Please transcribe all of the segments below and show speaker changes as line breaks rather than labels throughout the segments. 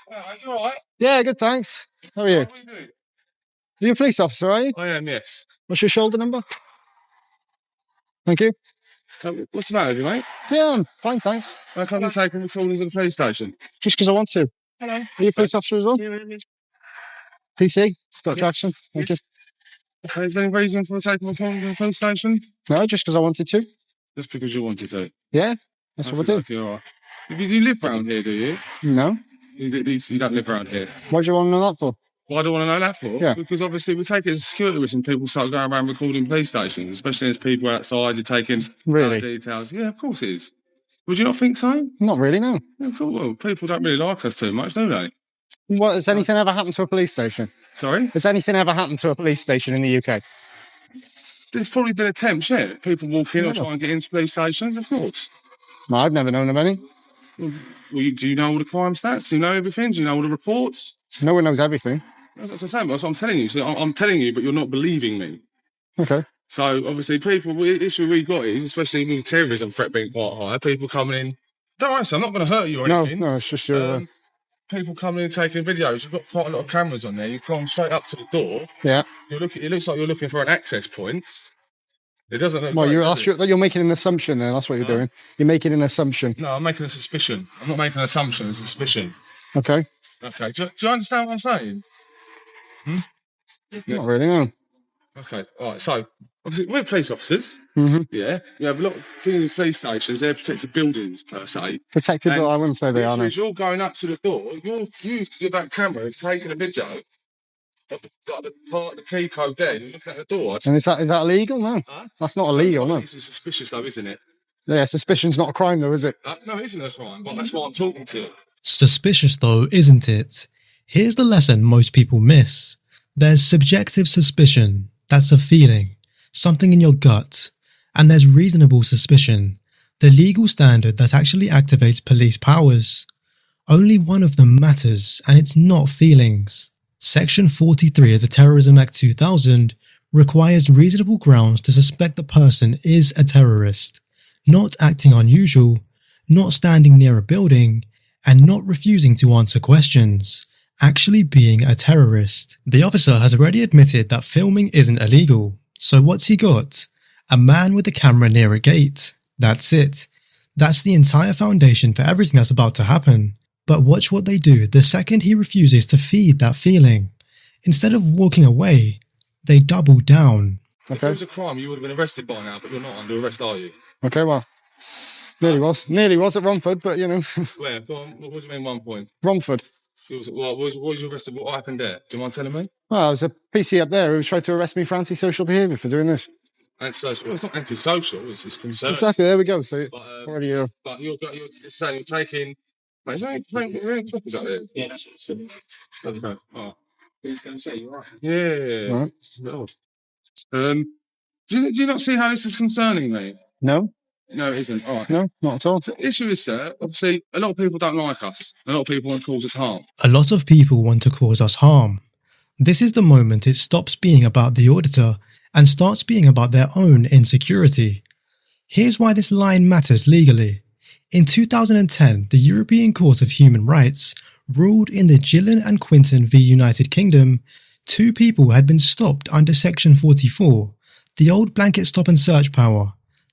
You all right?
Yeah, good, thanks. How are you?
What are you doing?
Are you a police officer, are you?
I am, yes.
What's your shoulder number? Thank you.
What's the matter with you, mate?
Yeah, I'm fine, thanks.
Why can't you take recordings at the police station?
Just because I want to.
Hello.
Are you a police officer as well?
Yeah.
PC? Got traction? Thank you.
Okay, is there any reason for taking recordings at the police station?
No, just because I wanted to.
Just because you wanted to?
Yeah, that's what we do.
Okay, all right. You live around here, do you?
No.
You don't live around here?
What do you want to know that for?
Why do I want to know that for?
Yeah.
Because obviously we take it as a security risk and people start going around recording police stations, especially as people outside, you're taking details. Yeah, of course it is. Would you not think so?
Not really, no.
Yeah, cool. Well, people don't really like us too much, do they?
What, has anything ever happened to a police station?
Sorry?
Has anything ever happened to a police station in the UK?
There's probably been attempts, yeah. People walk in or try and get into police stations, of course.
No, I've never known of any.
Well, do you know all the crime stats? Do you know everything? Do you know all the reports?
No one knows everything.
That's what I'm saying. That's what I'm telling you. So I'm telling you, but you're not believing me.
Okay.
So obviously, the issue we've got is, especially with the terrorism threat being quite high, people coming in. Don't worry, so I'm not going to hurt you or anything.
No, it's just your...
people coming in taking videos. You've got quite a lot of cameras on there. You've gone straight up to the door.
Yeah.
It looks like you're looking for an access point. It doesn't look.
Well,
great,
you're making an assumption there. That's what you're doing. You're making an assumption.
No, I'm making a suspicion. I'm not making an assumption. It's a suspicion.
Okay.
Okay. Do you understand what I'm saying?
Not really, no.
Okay. All right. So obviously we're police officers.
Mm-hmm.
Yeah. You have a lot of things in police stations. They're protected buildings per se.
Protected, but I wouldn't say they are. No.
You're going up to the door. You're used to that camera. You've taken a video. The key code there, you look at the door.
And is that illegal? No.
Huh?
That's not illegal, no.
It's suspicious though, isn't it?
Yeah, suspicion's not a crime though, is it?
No, it isn't a crime, but that's what I'm talking to.
Suspicious though, isn't it? Here's the lesson most people miss. There's subjective suspicion, that's a feeling, something in your gut. And there's reasonable suspicion, the legal standard that actually activates police powers. Only one of them matters, and it's not feelings. Section 43 of the Terrorism Act 2000 requires reasonable grounds to suspect the person is a terrorist, not acting unusual, not standing near a building, and not refusing to answer questions, actually being a terrorist. The officer has already admitted that filming isn't illegal, so what's he got? A man with a camera near a gate. That's it. That's the entire foundation for everything that's about to happen. But watch what they do the second he refuses to feed that feeling. Instead of walking away, they double down.
Okay. If it was a crime, you would have been arrested by now, but you're not under arrest, are you?
Okay, well, nearly was at Romford, but you know.
Where? What do you mean 1 point?
Romford.
What was you arrested? What happened there? Do you mind telling me?
Well, there's a PC up there who tried to arrest me for antisocial behaviour for doing this.
Antisocial? Well, it's not antisocial, it's concern.
Exactly, there we go. So,
but you're saying you're taking... Mate, you're in copies up there? Yeah, that's what it's okay. Oh. Who's going to say you're right? Yeah. Right. Do you not see how this is concerning me?
No.
No, it isn't. All right.
No, not at all.
So the issue is, sir, obviously, a lot of people don't like us. A lot of people want to cause us harm.
A lot of people want to cause us harm. This is the moment it stops being about the auditor and starts being about their own insecurity. Here's why this line matters legally. In 2010, the European Court of Human Rights ruled in the Gillen and Quinton v United Kingdom, 2 people had been stopped under Section 44, the old blanket stop and search power.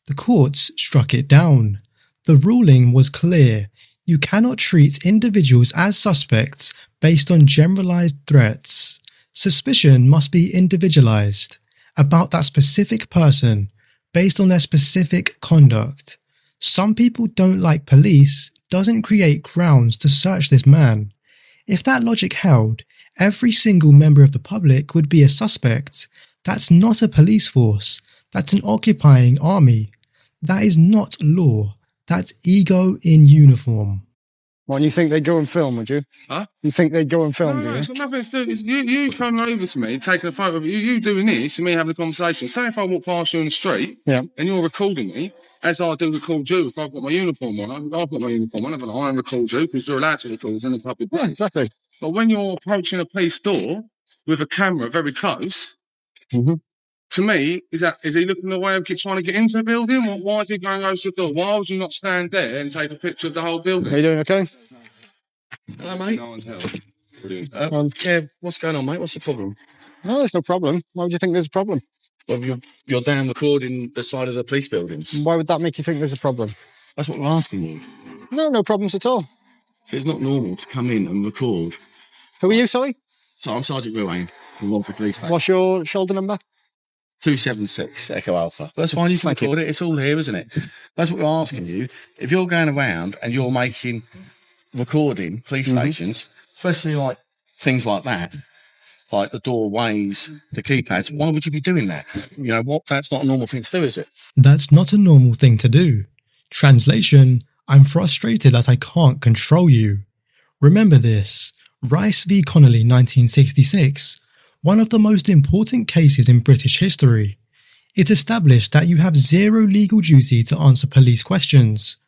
The courts struck it down. The ruling was clear. You cannot treat individuals as suspects based on generalized threats. Suspicion must be individualized, about that specific person, based on their specific conduct. Some people don't like police doesn't create grounds to search this man. If that logic held, every single member of the public would be a suspect. That's not a police force. That's an occupying army. That is not law. That's ego in uniform.
Well, you think they'd go and film, would you?
Huh?
You think they'd go and film,
No,
do you?
it's got nothing to do. You coming over to me, taking a photo of you doing this, and me having a conversation. Say if I walk past you in the street, and you're recording me, as I do record you, if I've got my uniform on, I've got my uniform on, I'm going to record you, because you're allowed to record in a public place.
Yeah, exactly.
But when you're approaching a police door with a camera very close, to me, is he looking the way of trying to get into the building? Why is he going over to the door? Why would you not stand there and take a picture of the whole building?
Are you doing okay?
Hello, mate.
No one's help. Brilliant.
Yeah, what's going on, mate? What's the problem?
No, there's no problem. Why would you think there's a problem?
Well, you're down recording the side of the police buildings.
Why would that make you think there's a problem?
That's what we're asking you.
No, no problems at all.
So it's not normal to come in and record.
Who are you, sorry?
So I'm Sergeant Ruane from Romford Police Station.
What's your shoulder number?
276 Echo Alpha. That's fine, you can
Thank you.
record it. It's all here, isn't it? That's what we're asking you. If you're going around and you're making recording police stations, especially like things like that, like the doorways, the keypads, why would you be doing that? You know what? That's not a normal thing to do, is it?
That's not a normal thing to do. Translation, I'm frustrated that I can't control you. Remember this, Rice v Connolly 1966, one of the most important cases in British history. It established that you have zero legal duty to answer police questions.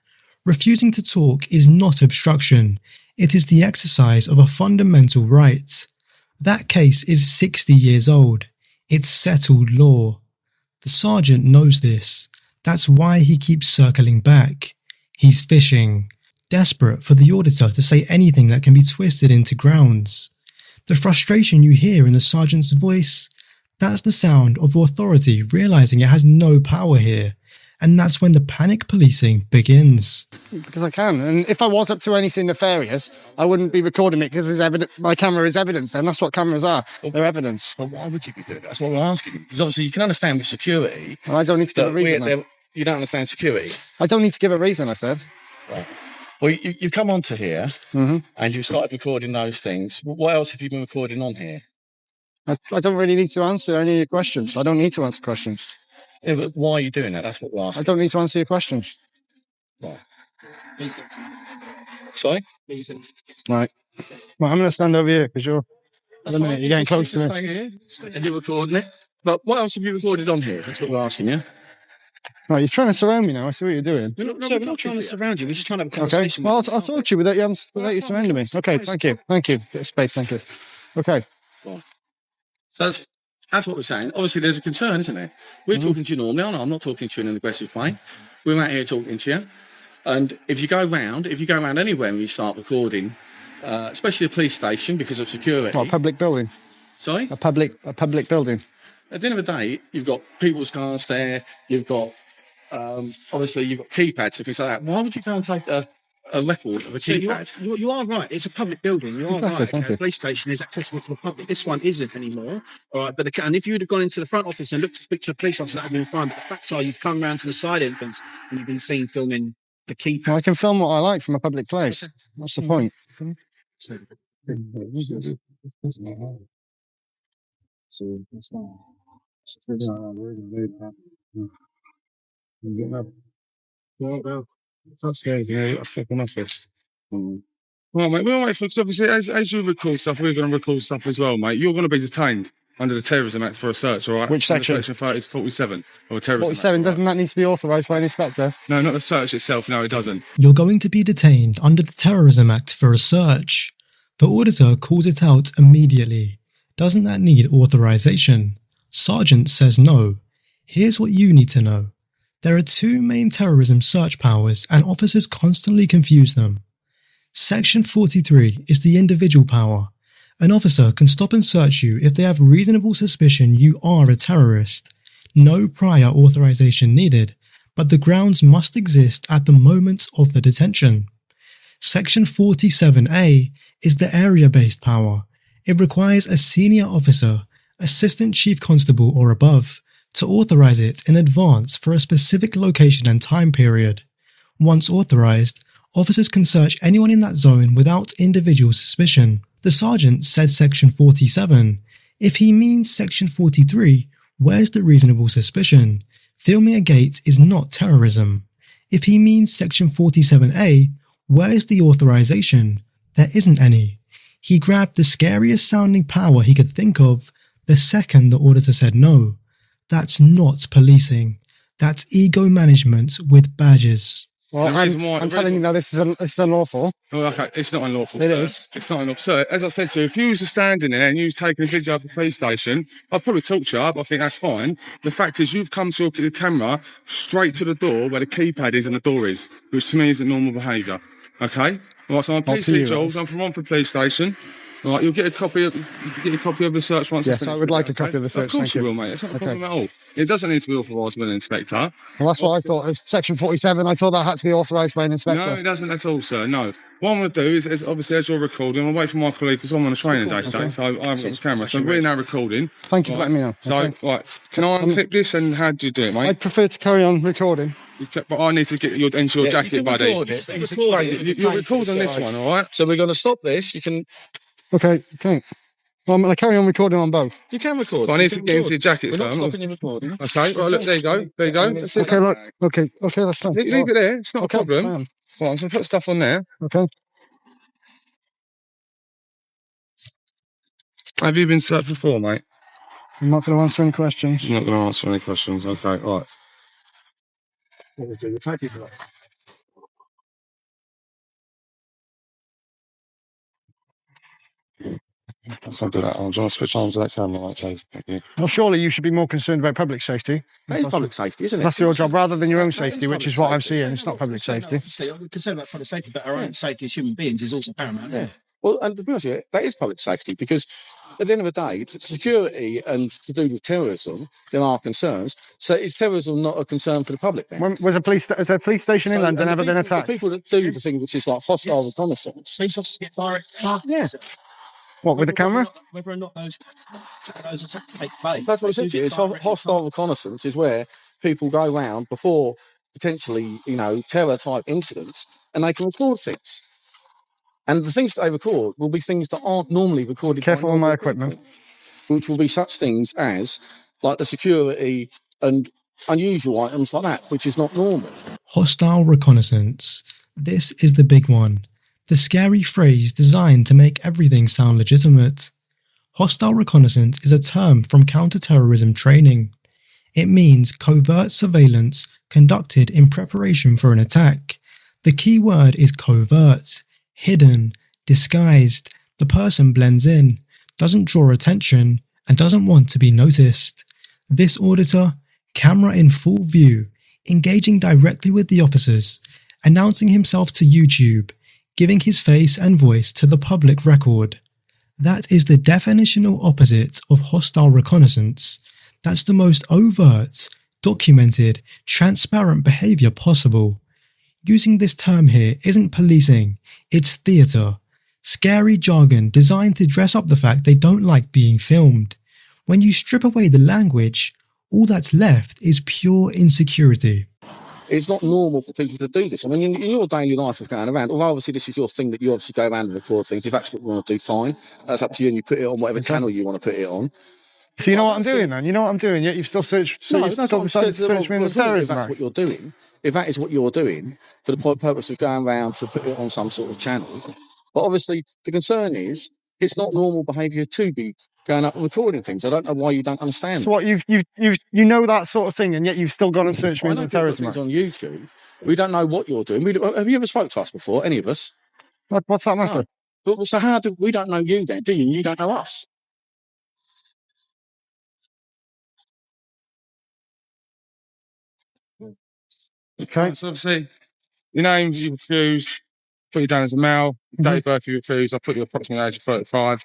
Refusing to talk is not obstruction, it is the exercise of a fundamental right. That case is 60 years old. It's settled law. The sergeant knows this. That's why he keeps circling back. He's fishing, desperate for the auditor to say anything that can be twisted into grounds. The frustration you hear in the sergeant's voice, that's the sound of authority realizing it has no power here. And that's when the panic policing begins.
Because I can. And if I was up to anything nefarious, I wouldn't be recording it because my camera is evidence, and that's what cameras are. They're evidence.
Well, why would you be doing that? That's what we're asking you. Because obviously you can understand with security.
And I don't need to give a reason.
You don't understand security.
I don't need to give a reason, I said.
Right. Well, you come onto here and you started recording those things. What else have you been recording on here?
I don't really need to answer any of your questions. I don't need to answer questions.
Yeah, but why are you doing that? That's what we're asking.
I don't need to answer your questions.
Right. Sorry?
Right. Well, I'm going to stand over here because you're getting close to me.
Stay here. And you're recording it. But what else have you recorded on here? That's what we're asking, yeah?
Right, you're trying to surround me now. I see what you're doing.
We're not trying to surround you. We're just trying to have a
Okay.
conversation.
Well, I'll talk to you without you surrounding me. Okay, thank you. Thank you. Bit of space, thank you. Okay.
So that's what we're saying. Obviously, there's a concern, isn't there? We're talking to you normally. I'm not talking to you in an aggressive way. We're out here talking to you. And if you go around anywhere and you start recording, especially a police station because of security.
What, a public building?
Sorry?
A public building.
At the end of the day, you've got people's cars there. You've got, obviously, you've got keypads and things like that. Why would you go and take a record of a keypad?
You are right. It's a public building. You are
Exactly,
right.
thank
Okay?
you.
A police station is accessible to the public. This one isn't anymore. All right. And if you would have gone into the front office and looked to speak to a police officer, that would have been fine. But the facts are you've come round to the side entrance and you've been seen filming the keypad.
Well, I can film what I like from a public place.
Okay.
What's the point?
Well, mate, we'll wait for, because obviously, as you record stuff, we're going to record stuff as well, mate. You're going to be detained under the Terrorism Act for a search, all right?
Which section?
Section 47 of Terrorism
47,
Act,
doesn't that need to be authorised by an inspector?
No, not the search itself. No, it doesn't.
You're going to be detained under the Terrorism Act for a search. The auditor calls it out immediately. Doesn't that need authorization? Sergeant says no. Here's what you need to know. There are two main terrorism search powers and officers constantly confuse them. Section 43 is the individual power. An officer can stop and search you if they have reasonable suspicion you are a terrorist. No prior authorization needed, but the grounds must exist at the moment of the detention. Section 47A is the area-based power. It requires a senior officer, assistant chief constable or above, to authorize it in advance for a specific location and time period. Once authorized, officers can search anyone in that zone without individual suspicion. The sergeant said Section 47. If he means Section 43, where's the reasonable suspicion? Filming a gate is not terrorism. If he means Section 47A, where's the authorization? There isn't any. He grabbed the scariest sounding power he could think of the second the auditor said no. That's not policing. That's ego management with badges.
Well, I'm telling you now, this is unlawful.
Oh, okay, it's not unlawful.
It
sir.
is.
It's not unlawful. So, as I said to you, if you was standing there and you was taking a video of the police station, I'd probably talk to you up. I think that's fine. The fact is, you've come to your camera straight to the door where the keypad is and the door is, which to me isn't normal behaviour. Okay? Right, so I'm
Not to you,
PC Jules.
Rose.
I'm from Romford Police Station. Right, you'll get a copy of the search once.
Yes,
I
I
finish
would
with
like
it,
a copy of the search,
Of course
thank
you
you.
will, mate. It's not a
Okay.
problem at all. It doesn't need to be authorised by an inspector.
Well, that's what I thought. It's Section 47. I thought that had to be authorised by an
No,
inspector.
it doesn't at all, sir. No. What I'm going to do is obviously, as you're recording, I'll wait for my colleague because I'm on a training day today, so I haven't got the camera. So we're now recording.
Thank you for letting me know.
So,
Okay.
right, can I unclip this and how do you do it, mate?
I'd prefer to carry on recording.
But I need to get your into your jacket, buddy.
Record it, but it's explained.
You're recording this one, all right?
So we're going to stop this. You can
Okay. Well, I'm going to carry on recording on both.
record.
But I need to get into your jacket,
We're
sir.
not stopping your recording.
Okay, right, look, there you go. There you go. That's it.
Okay, look. Okay, that's fine.
Leave it there. It's not
Okay,
a problem.
fine.
Right, I'm going to put stuff on there.
Okay.
Have you been searched before, mate?
I'm not going to answer any questions.
I'm not going to answer any questions. Okay, right. I'll do that. I'll just switch on to that camera, right, please. Thank you.
Well, surely you should be more concerned about public safety.
That is public safety, isn't it?
That's your job rather than your own
That is
safety, which
public
is what I'm
safety.
seeing. It's not public safety.
Obviously, I'm concerned about public safety, but our own safety as human beings is also paramount. Isn't it?
Well, and to be honest with you, that is public safety because at the end of the day, security and to do with terrorism, there are concerns. So is terrorism not a concern for the public then?
When was is a police station in London
and
ever
the
been
people-
attacked?
The people that do the thing which is like hostile reconnaissance.
Police officers get direct targets.
Yeah.
What, with a camera?
Whether or not those attacks take place.
That's what I
they
said
do
to you.
get
It's
direct
hostile reconnaissance is where people go around before potentially, terror type incidents and they can record things. And the things that they record will be things that aren't normally recorded.
Careful
by
with my
normal
equipment.
people, which will be such things as like the security and unusual items like that, which is not normal.
Hostile reconnaissance. This is the big one. The scary phrase designed to make everything sound legitimate. Hostile reconnaissance is a term from counter-terrorism training. It means covert surveillance conducted in preparation for an attack. The key word is covert, hidden, disguised. The person blends in, doesn't draw attention, and doesn't want to be noticed. This auditor, camera in full view, engaging directly with the officers, announcing himself to YouTube, giving his face and voice to the public record. That is the definitional opposite of hostile reconnaissance. That's the most overt, documented, transparent behaviour possible. Using this term here isn't policing, it's theatre. Scary jargon designed to dress up the fact they don't like being filmed. When you strip away the language, all that's left is pure insecurity.
It's not normal for people to do this. I mean, in your daily life of going around, although obviously this is your thing that you obviously go around and record things, if that's what you want to do, fine. That's up to you and you put it on whatever channel you want to put it on.
So you know what I'm doing then? You know what I'm doing, yet you've still searched. So you've still decided to search me in the
If
terrorism
that's
act.
what you're doing, if that is what you're doing for the purpose of going around to put it on some sort of channel, but obviously the concern is it's not normal behaviour to be going up and recording things. I don't know why you don't understand.
So what you know that sort of thing, and yet you've still gone and searched me
I
in
know
the
people put
terrorism
things
act.
on YouTube. We don't know what you're doing. Have you ever spoke to us before? Any of us?
What's that matter?
No. But so how do we don't know you then, do you? And you don't know us.
Okay.
So obviously, your name, you refuse. Put you down as a male. Date of birth, you refuse. I put you approximately age of 35.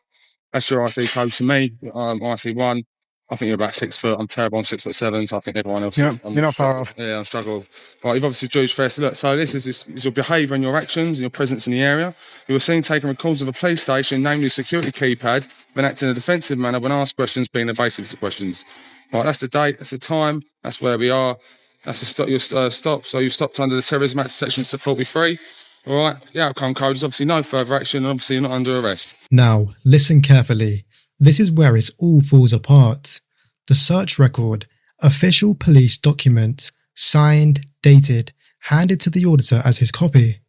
That's your IC code to me. IC1. I think you're about 6 foot. I'm terrible. I'm 6'7", so I think everyone else.
Yeah,
I'm
you're not far off.
Yeah, I'm struggling. Right, you've obviously Jewish first. Look, so this is your behaviour and your actions and your presence in the area. You were seen taking records of a police station, namely security keypad, then acting in a defensive manner when asked questions, being evasive to questions. Right, that's the date. That's the time. That's where we are. That's the stop. Your stop. So you stopped under the Terrorism Act, section 43. All right. The outcome code is obviously no further action, and obviously you're not under arrest.
Now, listen carefully. This is where it all falls apart. The search record, official police document, signed, dated, handed to the auditor as his copy.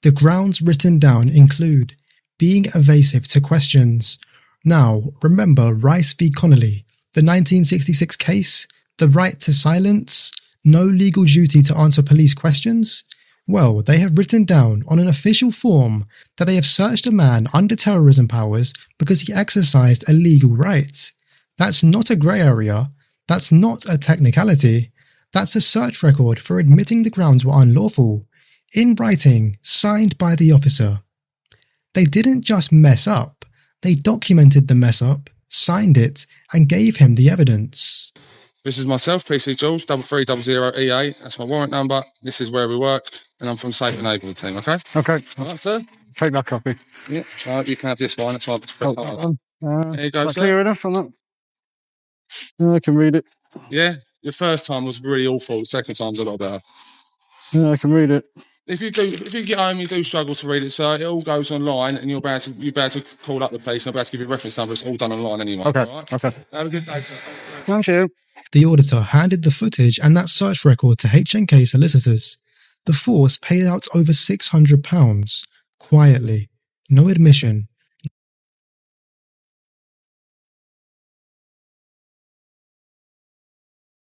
The grounds written down include being evasive to questions. Now, remember Rice v. Connolly, the 1966 case, the right to silence, no legal duty to answer police questions? Well, they have written down on an official form that they have searched a man under terrorism powers because he exercised a legal right. That's not a grey area. That's not a technicality. That's a search record for admitting the grounds were unlawful. In writing, signed by the officer. They didn't just mess up, they documented the mess up, signed it, and gave him the evidence.
This is myself, PC Jules, 3300EA. That's my warrant number. This is where we work, and I'm from Safe and Able team, okay?
Okay,
All right, sir?
take that copy.
Yeah, you can have this one. That's why I just press hard. There you go,
Is that
sir.
clear enough on that? Yeah, I can read it.
Yeah, your first time was really awful. The second time's a lot better.
Yeah, I can read it.
If you get home, you do struggle to read it, sir. It all goes online, and you're about to call up the police, and I'm about to give you a reference number. It's all done online anyway.
Okay,
all right?
okay.
Have a good day, sir.
Thank you.
The auditor handed the footage and that search record to HNK solicitors. The force paid out over £600, quietly, no admission,